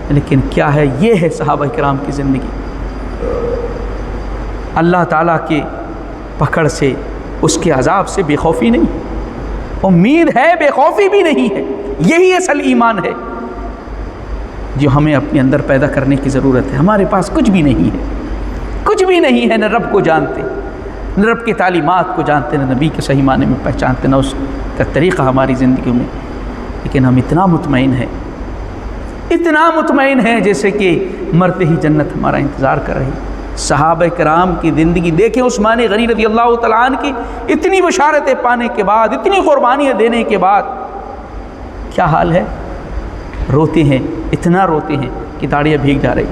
لیکن کیا ہے؟ یہ ہے صحابہ کرام کی زندگی۔ اللہ تعالیٰ کے پکڑ سے، اس کے عذاب سے بے خوفی نہیں، امید ہے، بے خوفی بھی نہیں ہے۔ یہی اصل ایمان ہے جو ہمیں اپنے اندر پیدا کرنے کی ضرورت ہے۔ ہمارے پاس کچھ بھی نہیں ہے، کچھ بھی نہیں ہے، نہ رب کو جانتے، نہ رب کی تعلیمات کو جانتے، نہ نبی کے صحیح معنی میں پہچانتے، نہ اس کا طریقہ ہماری زندگی میں، لیکن ہم اتنا مطمئن ہیں، اتنا مطمئن ہیں جیسے کہ مرتے ہی جنت ہمارا انتظار کر رہی۔ صحابہ کرام کی زندگی دیکھیں، عثمان غنی رضی اللہ تعالیٰ عنہ کی اتنی بشارتیں پانے کے بعد، اتنی قربانیاں دینے کے بعد کیا حال ہے؟ روتے ہیں، اتنا روتے ہیں کہ داڑیاں بھیگ جا رہی۔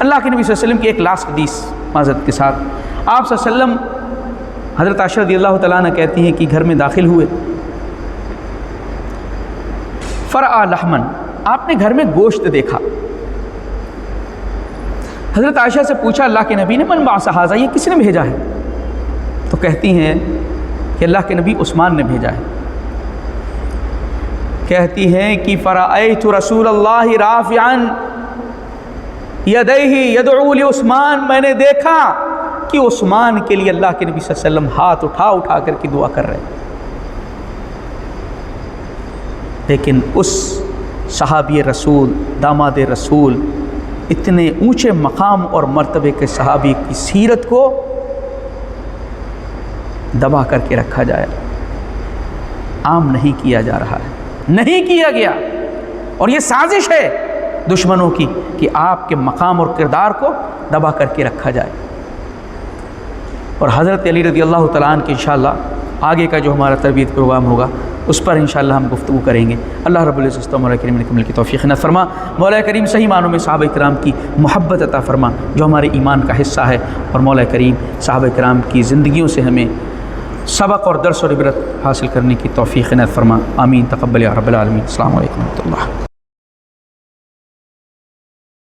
اللہ کے نبی صلی اللہ علیہ وسلم کی ایک لاسٹ حدیث معذرت کے ساتھ، آپ صلی اللہ علیہ وسلم، حضرت عائشہ رضی اللہ تعالیٰ عنہ کہتی ہیں کہ گھر میں داخل ہوئے، فرآ لحمن، آپ نے گھر میں گوشت دیکھا۔ حضرت عائشہ سے پوچھا اللہ کے نبی نے، من بعث ھذا، یہ کس نے بھیجا ہے؟ تو کہتی ہیں کہ اللہ کے نبی عثمان نے بھیجا ہے۔ کہتی ہیں کہ فرأیت رسول اللہ رافعا یدیہ یدعو لعثمان، میں نے دیکھا کہ عثمان کے لیے اللہ کے نبی صلی اللہ علیہ وسلم ہاتھ اٹھا کر کے دعا کر رہے ہیں۔ لیکن اس صحابی رسول، داماد رسول، اتنے اونچے مقام اور مرتبے کے صحابی کی سیرت کو دبا کر کے رکھا جائے، عام نہیں کیا جا رہا ہے، نہیں کیا گیا، اور یہ سازش ہے دشمنوں کی کہ آپ کے مقام اور کردار کو دبا کر کے رکھا جائے۔ اور حضرت علی رضی اللہ تعالیٰ عنہ کی انشاءاللہ آگے کا جو ہمارا تربیت پروگرام ہوگا اس پر انشاءاللہ ہم گفتگو کریں گے۔ اللہ رب العزت مولا کریم نے کمل کی توفیق نہ فرما، مولا کریم صحیح معنوں میں صحابہ کرام کی محبت عطا فرما جو ہمارے ایمان کا حصہ ہے، اور مولا کریم صحابہ کرام کی زندگیوں سے ہمیں سبق اور درس اور عبرت حاصل کرنے کی توفیق عنایت فرما، آمین، تقبل یا رب العالمین۔ السلام علیکم و رحمۃ اللہ۔